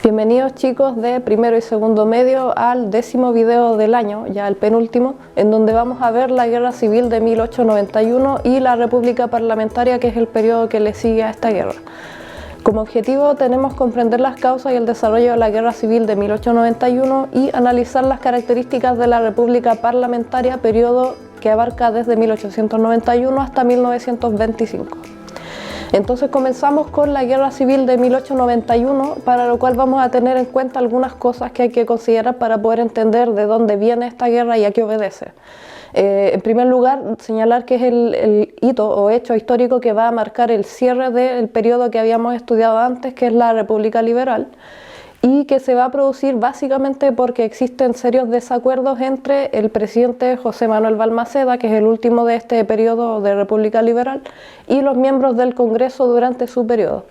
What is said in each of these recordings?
Bienvenidos chicos de primero y segundo medio al 10º video del año, ya el penúltimo, en donde vamos a ver la Guerra Civil de 1891 y la República Parlamentaria, que es el periodo que le sigue a esta guerra. Como objetivo tenemos comprender las causas y el desarrollo de la Guerra Civil de 1891 y analizar las características de la República Parlamentaria, periodo que abarca desde 1891 hasta 1925. Entonces comenzamos con la Guerra Civil de 1891, para lo cual vamos a tener en cuenta algunas cosas que hay que considerar para poder entender de dónde viene esta guerra y a qué obedece. En primer lugar, señalar que es el hito o hecho histórico que va a marcar el cierre del periodo que habíamos estudiado antes, que es la República Liberal, y que se va a producir básicamente porque existen serios desacuerdos entre el presidente José Manuel Balmaceda, que es el último de este periodo de República Liberal, y los miembros del Congreso durante su periodo.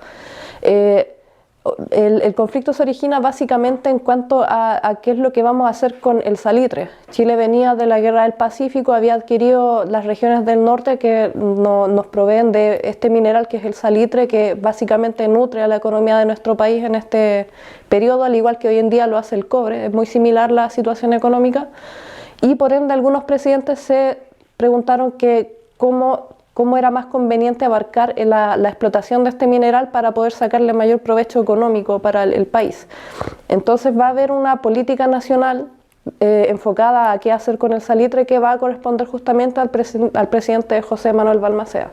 El conflicto se origina básicamente en cuanto a qué es lo que vamos a hacer con el salitre. Chile venía de la Guerra del Pacífico, había adquirido las regiones del norte que nos proveen de este mineral que es el salitre, que básicamente nutre a la economía de nuestro país en este periodo, al igual que hoy en día lo hace el cobre. Es muy similar la situación económica y por ende algunos presidentes se preguntaron que cómo era más conveniente abarcar la explotación de este mineral para poder sacarle mayor provecho económico para el país. Entonces va a haber una política nacional enfocada a qué hacer con el salitre, que va a corresponder justamente al presidente José Manuel Balmaceda.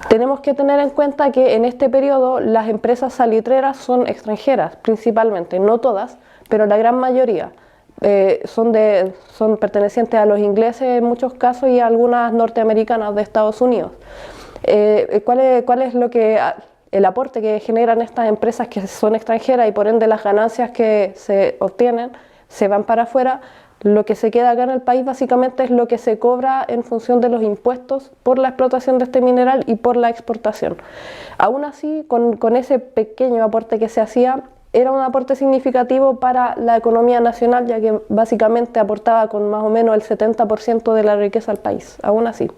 Tenemos que tener en cuenta que en este periodo las empresas salitreras son extranjeras, principalmente, no todas, pero la gran mayoría. Son pertenecientes a los ingleses en muchos casos y a algunas norteamericanas de Estados Unidos. ¿Cuál es el aporte que generan estas empresas que son extranjeras y por ende las ganancias que se obtienen se van para afuera? Lo que se queda acá en el país básicamente es lo que se cobra en función de los impuestos por la explotación de este mineral y por la exportación. Aún así, con ese pequeño aporte que se hacía, era un aporte significativo para la economía nacional, ya que básicamente aportaba con más o menos el 70% de la riqueza al país, aún así.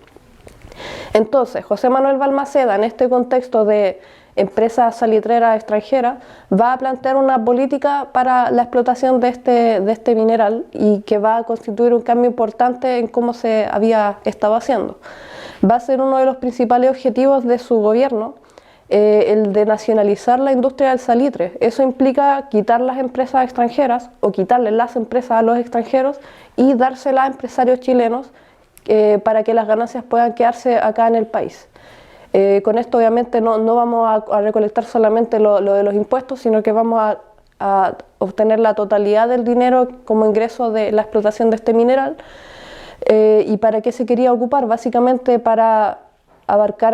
Entonces, José Manuel Balmaceda, en este contexto de empresas salitreras extranjeras, va a plantear una política para la explotación de este mineral y que va a constituir un cambio importante en cómo se había estado haciendo. Va a ser uno de los principales objetivos de su gobierno, el de nacionalizar la industria del salitre. Eso implica quitar las empresas extranjeras o quitarle las empresas a los extranjeros y dárselas a empresarios chilenos para que las ganancias puedan quedarse acá en el país. Con esto obviamente no vamos a recolectar solamente lo de los impuestos, sino que vamos a obtener la totalidad del dinero como ingreso de la explotación de este mineral. ¿Y para qué se quería ocupar? Básicamente para abarcar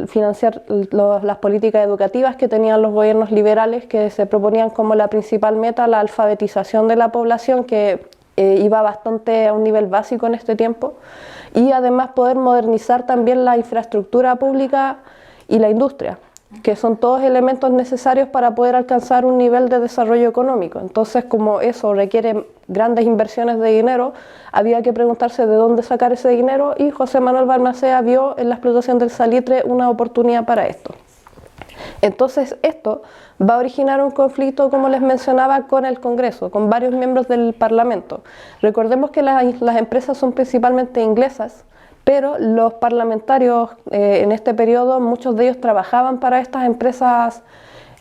financiar las políticas educativas que tenían los gobiernos liberales, que se proponían como la principal meta la alfabetización de la población, que iba bastante a un nivel básico en este tiempo, y además poder modernizar también la infraestructura pública y la industria, que son todos elementos necesarios para poder alcanzar un nivel de desarrollo económico. Entonces, como eso requiere grandes inversiones de dinero, había que preguntarse de dónde sacar ese dinero, y José Manuel Balmaceda vio en la explotación del salitre una oportunidad para esto. Entonces esto va a originar un conflicto, como les mencionaba, con el Congreso, con varios miembros del Parlamento. Recordemos que las empresas son principalmente inglesas, pero los parlamentarios en este periodo, muchos de ellos trabajaban para estas empresas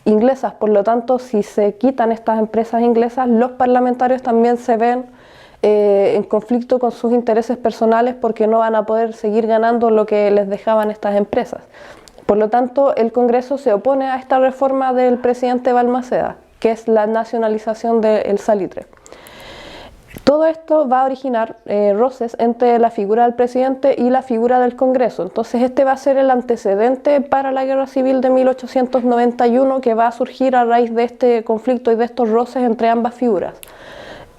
inglesas. Por lo tanto, si se quitan estas empresas inglesas, los parlamentarios también se ven en conflicto con sus intereses personales, porque no van a poder seguir ganando lo que les dejaban estas empresas. Por lo tanto, el Congreso se opone a esta reforma del presidente Balmaceda, que es la nacionalización del salitre. Todo esto va a originar roces entre la figura del presidente y la figura del Congreso. Entonces este va a ser el antecedente para la Guerra Civil de 1891, que va a surgir a raíz de este conflicto y de estos roces entre ambas figuras.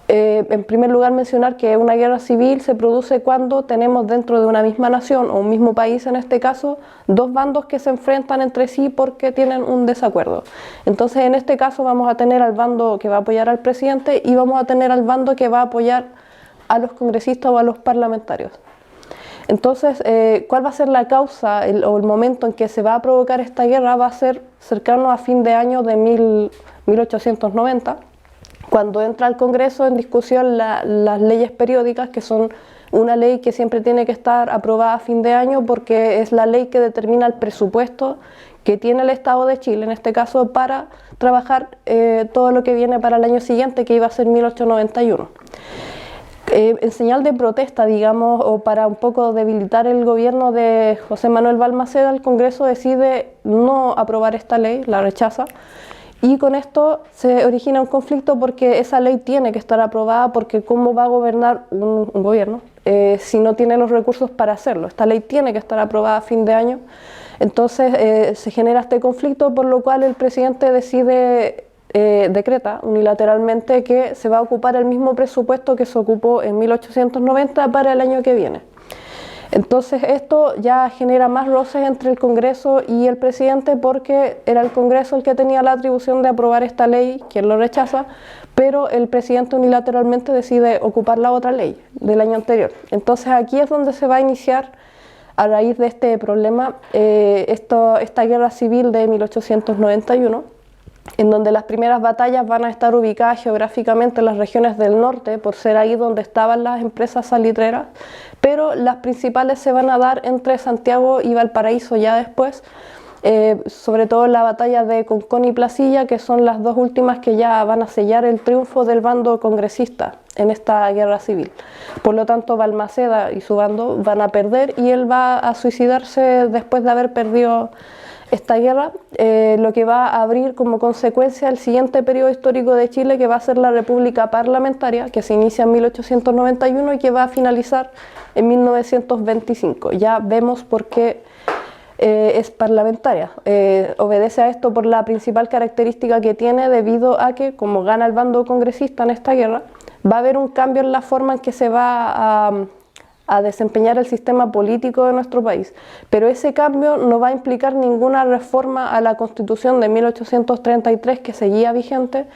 En primer lugar, mencionar que una guerra civil se produce cuando tenemos dentro de una misma nación o un mismo país, en este caso, dos bandos que se enfrentan entre sí porque tienen un desacuerdo. Entonces, en este caso vamos a tener al bando que va a apoyar al presidente y vamos a tener al bando que va a apoyar a los congresistas o a los parlamentarios. Entonces, ¿cuál va a ser la causa o el momento en que se va a provocar esta guerra? Va a ser cercano a fin de año de 1890, cuando entra al Congreso en discusión las leyes periódicas, que son una ley que siempre tiene que estar aprobada a fin de año porque es la ley que determina el presupuesto que tiene el Estado de Chile, en este caso, para trabajar todo lo que viene para el año siguiente, que iba a ser 1891. En señal de protesta, digamos, o para un poco debilitar el gobierno de José Manuel Balmaceda, el Congreso decide no aprobar esta ley, la rechaza, y con esto se origina un conflicto porque esa ley tiene que estar aprobada, porque ¿cómo va a gobernar un gobierno si no tiene los recursos para hacerlo? Esta ley tiene que estar aprobada a fin de año. Entonces se genera este conflicto, por lo cual el presidente decreta unilateralmente que se va a ocupar el mismo presupuesto que se ocupó en 1890 para el año que viene. Entonces esto ya genera más roces entre el Congreso y el presidente, porque era el Congreso el que tenía la atribución de aprobar esta ley, quien lo rechaza, pero el presidente unilateralmente decide ocupar la otra ley del año anterior. Entonces aquí es donde se va a iniciar, a raíz de este problema, esta guerra civil de 1891, en donde las primeras batallas van a estar ubicadas geográficamente en las regiones del norte, por ser ahí donde estaban las empresas salitreras, pero las principales se van a dar entre Santiago y Valparaíso ya después, sobre todo en la batalla de Concón y Placilla, que son las dos últimas que ya van a sellar el triunfo del bando congresista en esta guerra civil. Por lo tanto, Balmaceda y su bando van a perder y él va a suicidarse después de haber perdido esta guerra, lo que va a abrir como consecuencia el siguiente periodo histórico de Chile, que va a ser la República Parlamentaria, que se inicia en 1891 y que va a finalizar en 1925. Ya vemos por qué es parlamentaria. Obedece a esto por la principal característica que tiene, debido a que, como gana el bando congresista en esta guerra, va a haber un cambio en la forma en que se va a desempeñar el sistema político de nuestro país, pero ese cambio no va a implicar ninguna reforma a la Constitución de 1833, que seguía vigente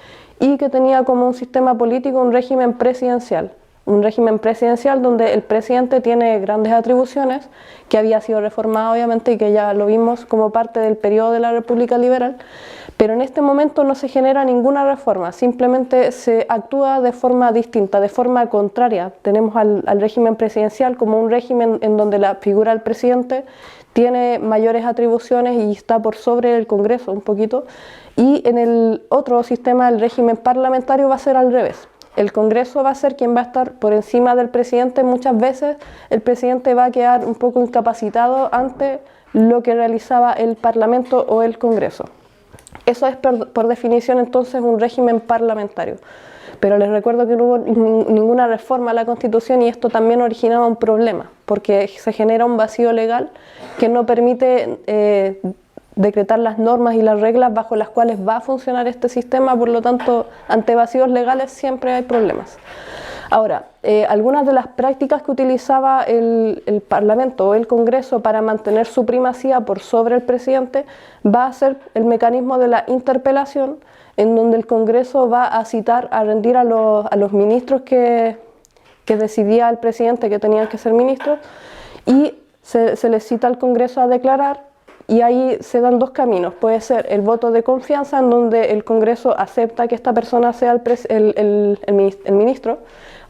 y que tenía como un sistema político un régimen presidencial donde el presidente tiene grandes atribuciones, que había sido reformado obviamente y que ya lo vimos como parte del periodo de la República Liberal, pero en este momento no se genera ninguna reforma, simplemente se actúa de forma distinta, de forma contraria. Tenemos al régimen presidencial como un régimen en donde la figura del presidente tiene mayores atribuciones y está por sobre el Congreso un poquito, y en el otro sistema, el régimen parlamentario, va a ser al revés. El Congreso va a ser quien va a estar por encima del presidente. Muchas veces el presidente va a quedar un poco incapacitado ante lo que realizaba el Parlamento o el Congreso. Eso es por definición entonces un régimen parlamentario. Pero les recuerdo que no hubo ninguna reforma a la Constitución y esto también originaba un problema, porque se genera un vacío legal que no permite decretar las normas y las reglas bajo las cuales va a funcionar este sistema. Por lo tanto, ante vacíos legales siempre hay problemas. Ahora, algunas de las prácticas que utilizaba el Parlamento o el Congreso para mantener su primacía por sobre el presidente va a ser el mecanismo de la interpelación, en donde el Congreso va a citar, a rendir a los ministros que decidía el presidente que tenían que ser ministros, y se les cita al Congreso a declarar. Y ahí se dan dos caminos. Puede ser el voto de confianza, en donde el Congreso acepta que esta persona sea el ministro,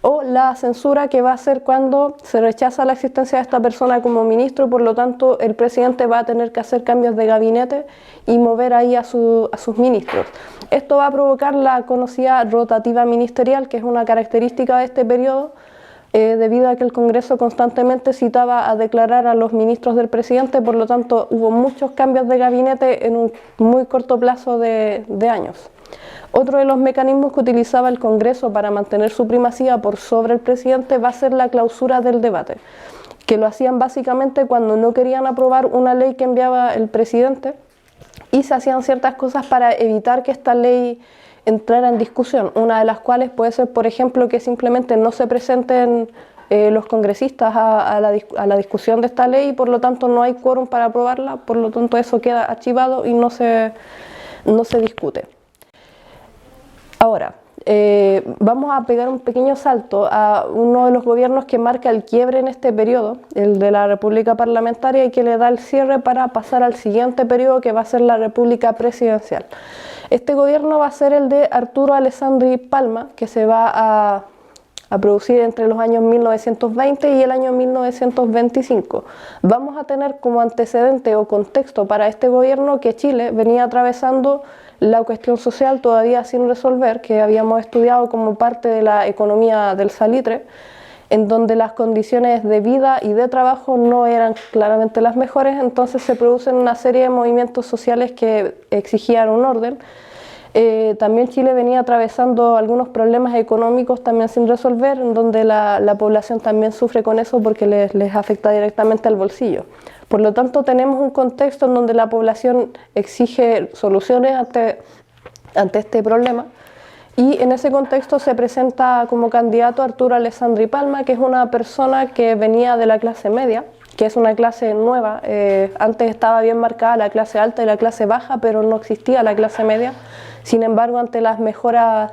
o la censura, que va a ser cuando se rechaza la existencia de esta persona como ministro. Por lo tanto, el presidente va a tener que hacer cambios de gabinete y mover ahí a sus ministros. Esto va a provocar la conocida rotativa ministerial, que es una característica de este periodo, debido a que el Congreso constantemente citaba a declarar a los ministros del presidente. Por lo tanto, hubo muchos cambios de gabinete en un muy corto plazo de años. Otro de los mecanismos que utilizaba el Congreso para mantener su primacía por sobre el presidente va a ser la clausura del debate, que lo hacían básicamente cuando no querían aprobar una ley que enviaba el presidente, y se hacían ciertas cosas para evitar que esta ley entrara en discusión, una de las cuales puede ser, por ejemplo, que simplemente no se presenten los congresistas a la discusión de esta ley, y por lo tanto no hay quórum para aprobarla. Por lo tanto eso queda archivado y no se discute. Ahora, vamos a pegar un pequeño salto a uno de los gobiernos que marca el quiebre en este periodo, el de la República Parlamentaria, y que le da el cierre para pasar al siguiente periodo, que va a ser la República Presidencial. Este gobierno va a ser el de Arturo Alessandri Palma, que se va a producir entre los años 1920 y el año 1925. Vamos a tener como antecedente o contexto para este gobierno que Chile venía atravesando la cuestión social todavía sin resolver, que habíamos estudiado como parte de la economía del salitre, en donde las condiciones de vida y de trabajo no eran claramente las mejores. Entonces se producen una serie de movimientos sociales que exigían un orden. También Chile venía atravesando algunos problemas económicos también sin resolver, en donde la población también sufre con eso porque les afecta directamente al bolsillo. Por lo tanto, tenemos un contexto en donde la población exige soluciones ante este problema, y en ese contexto se presenta como candidato Arturo Alessandri Palma, que es una persona que venía de la clase media, que es una clase nueva. Antes estaba bien marcada la clase alta y la clase baja, pero no existía la clase media. Sin embargo, ante las mejoras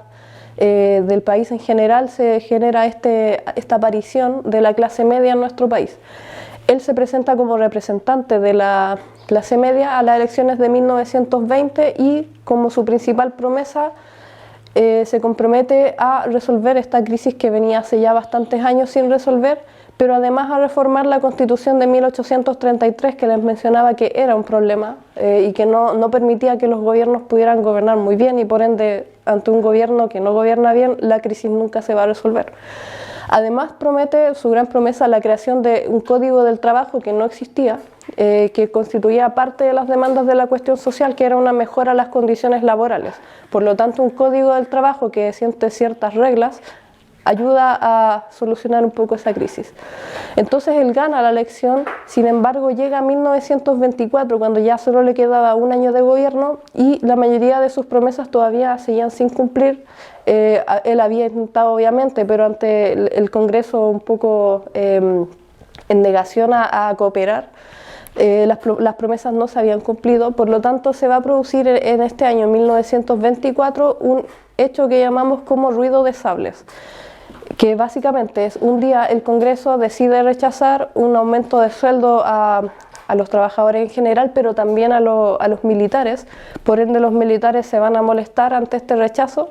del país en general, se genera esta aparición de la clase media en nuestro país. Él se presenta como representante de la clase media a las elecciones de 1920 y como su principal promesa se compromete a resolver esta crisis que venía hace ya bastantes años sin resolver, pero además a reformar la Constitución de 1833, que les mencionaba que era un problema y que no permitía que los gobiernos pudieran gobernar muy bien, y por ende, ante un gobierno que no gobierna bien, la crisis nunca se va a resolver. Además promete, su gran promesa, la creación de un código del trabajo que no existía, que constituía parte de las demandas de la cuestión social, que era una mejora a las condiciones laborales. Por lo tanto, un código del trabajo que siente ciertas reglas ayuda a solucionar un poco esa crisis. Entonces él gana la elección. Sin embargo, llega a 1924, cuando ya solo le quedaba un año de gobierno y la mayoría de sus promesas todavía seguían sin cumplir. Él había intentado, obviamente, pero ante el Congreso un poco en negación a cooperar, las promesas no se habían cumplido. Por lo tanto, se va a producir en este año 1924 un hecho que llamamos como ruido de sables, que básicamente es un día el Congreso decide rechazar un aumento de sueldo a los trabajadores en general, pero también a los militares. Por ende, los militares se van a molestar ante este rechazo,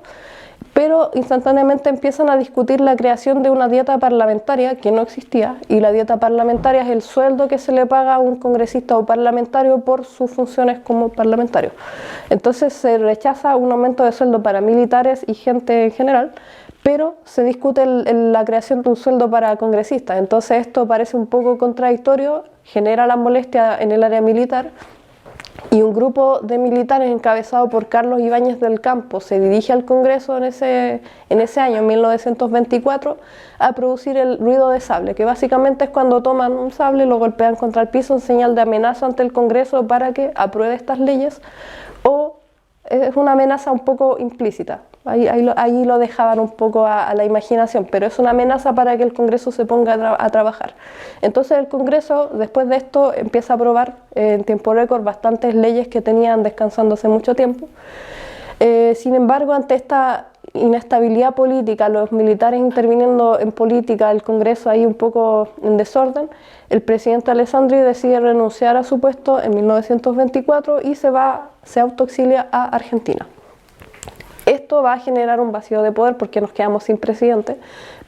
pero instantáneamente empiezan a discutir la creación de una dieta parlamentaria que no existía, y la dieta parlamentaria es el sueldo que se le paga a un congresista o parlamentario por sus funciones como parlamentario. Entonces se rechaza un aumento de sueldo para militares y gente en general, pero se discute la creación de un sueldo para congresistas. Entonces esto parece un poco contradictorio, genera la molestia en el área militar, y un grupo de militares encabezado por Carlos Ibáñez del Campo se dirige al Congreso en ese año, 1924, a producir el ruido de sable, que básicamente es cuando toman un sable, lo golpean contra el piso en señal de amenaza ante el Congreso para que apruebe estas leyes, o es una amenaza un poco implícita. Ahí lo dejaban un poco a la imaginación, pero es una amenaza para que el Congreso se ponga a trabajar. Entonces el Congreso, después de esto, empieza a aprobar en tiempo récord bastantes leyes que tenían descansando hace mucho tiempo. Sin embargo, ante esta inestabilidad política, los militares interviniendo en política, el Congreso ahí un poco en desorden, el presidente Alessandri decide renunciar a su puesto en 1924 y se autoexilia a Argentina. Esto va a generar un vacío de poder porque nos quedamos sin presidente,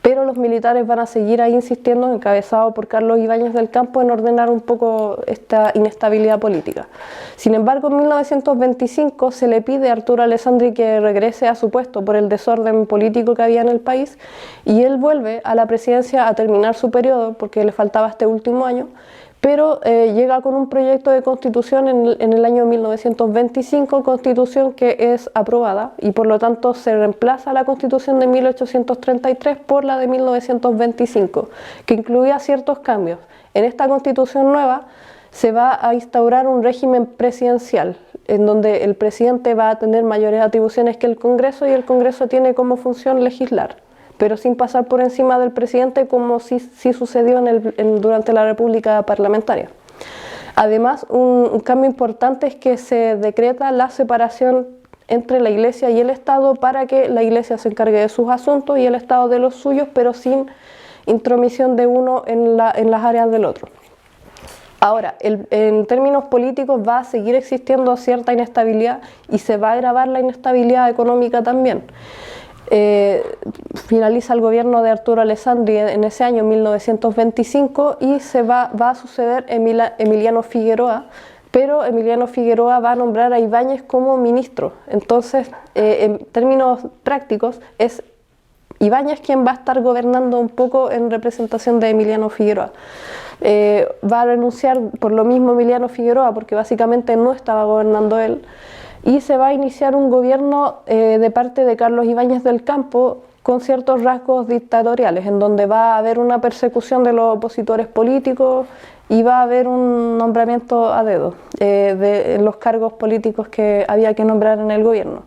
pero los militares van a seguir ahí insistiendo, encabezados por Carlos Ibáñez del Campo, en ordenar un poco esta inestabilidad política. Sin embargo, en 1925 se le pide a Arturo Alessandri que regrese a su puesto por el desorden político que había en el país, y él vuelve a la presidencia a terminar su periodo porque le faltaba este último año, pero llega con un proyecto de constitución en el año 1925, constitución que es aprobada, y por lo tanto se reemplaza la constitución de 1833 por la de 1925, que incluía ciertos cambios. En esta constitución nueva se va a instaurar un régimen presidencial, en donde el presidente va a tener mayores atribuciones que el Congreso, y el Congreso tiene como función legislar, pero sin pasar por encima del presidente, como sí sucedió durante la República Parlamentaria. Además, un cambio importante es que se decreta la separación entre la Iglesia y el Estado para que la Iglesia se encargue de sus asuntos y el Estado de los suyos, pero sin intromisión de uno en las áreas del otro. Ahora, en términos políticos va a seguir existiendo cierta inestabilidad y se va a agravar la inestabilidad económica también. Finaliza el gobierno de Arturo Alessandri en ese año 1925 y va a suceder Emiliano Figueroa, pero Emiliano Figueroa va a nombrar a Ibáñez como ministro. Entonces, en términos prácticos, es Ibáñez quien va a estar gobernando un poco en representación de Emiliano Figueroa. Va a renunciar por lo mismo Emiliano Figueroa, porque básicamente no estaba gobernando él, y se va a iniciar un gobierno de parte de Carlos Ibáñez del Campo con ciertos rasgos dictatoriales, en donde va a haber una persecución de los opositores políticos y va a haber un nombramiento a dedo de los cargos políticos que había que nombrar en el gobierno.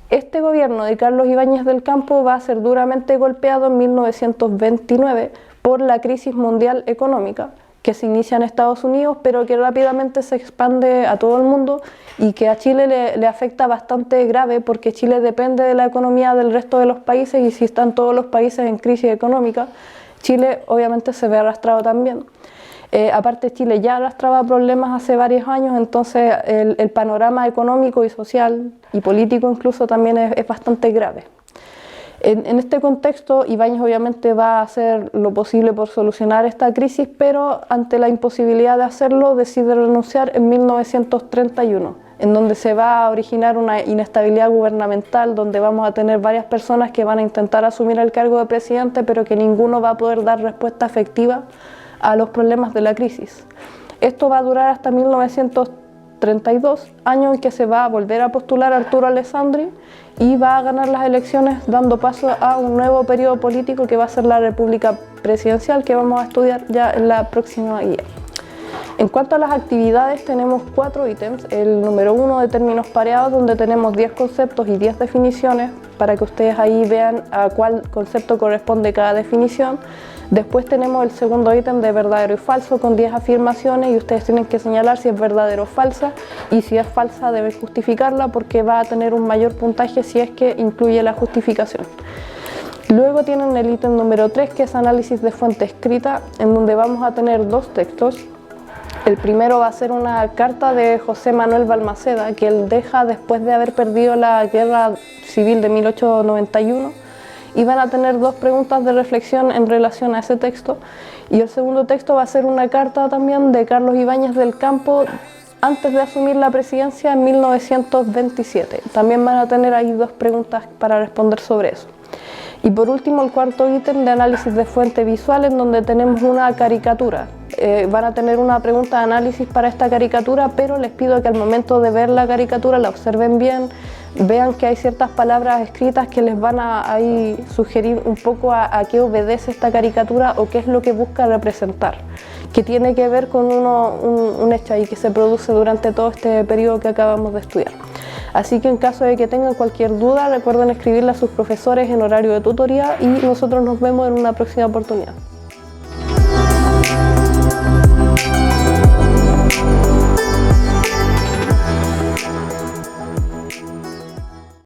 Este gobierno de Carlos Ibáñez del Campo va a ser duramente golpeado en 1929 por la crisis mundial económica, que se inicia en Estados Unidos, pero que rápidamente se expande a todo el mundo y que a Chile le afecta bastante grave, porque Chile depende de la economía del resto de los países, y si están todos los países en crisis económica, Chile obviamente se ve arrastrado también. Aparte, Chile ya arrastraba problemas hace varios años, entonces el panorama económico y social y político incluso también es bastante grave. En este contexto, Ibáñez obviamente va a hacer lo posible por solucionar esta crisis, pero ante la imposibilidad de hacerlo decide renunciar en 1931, en donde se va a originar una inestabilidad gubernamental, donde vamos a tener varias personas que van a intentar asumir el cargo de presidente, pero que ninguno va a poder dar respuesta efectiva a los problemas de la crisis. Esto va a durar hasta 1932, año en que se va a volver a postular Arturo Alessandri y va a ganar las elecciones, dando paso a un nuevo periodo político que va a ser la República Presidencial, que vamos a estudiar ya en la próxima guía. En cuanto a las actividades, tenemos 4 ítems. El número 1 de términos pareados, donde tenemos 10 conceptos y 10 definiciones, para que ustedes ahí vean a cuál concepto corresponde cada definición. Después tenemos el segundo ítem de verdadero y falso, con 10 afirmaciones, y ustedes tienen que señalar si es verdadero o falsa, y si es falsa deben justificarla, porque va a tener un mayor puntaje si es que incluye la justificación. Luego tienen el ítem número 3, que es análisis de fuente escrita, en donde vamos a tener 2 textos. El primero va a ser una carta de José Manuel Balmaceda, que él deja después de haber perdido la guerra civil de 1891, y van a tener 2 preguntas de reflexión en relación a ese texto. Y el segundo texto va a ser una carta también de Carlos Ibáñez del Campo antes de asumir la presidencia en 1927. También van a tener ahí 2 preguntas para responder sobre eso. Y por último, el cuarto ítem de análisis de fuente visual, en donde tenemos una caricatura. Van a tener una pregunta de análisis para esta caricatura, pero les pido que al momento de ver la caricatura la observen bien, vean que hay ciertas palabras escritas que les van a ahí sugerir un poco a qué obedece esta caricatura o qué es lo que busca representar, que tiene que ver con un hecho ahí que se produce durante todo este periodo que acabamos de estudiar. Así que en caso de que tengan cualquier duda, recuerden escribirle a sus profesores en horario de tutoría, y nosotros nos vemos en una próxima oportunidad.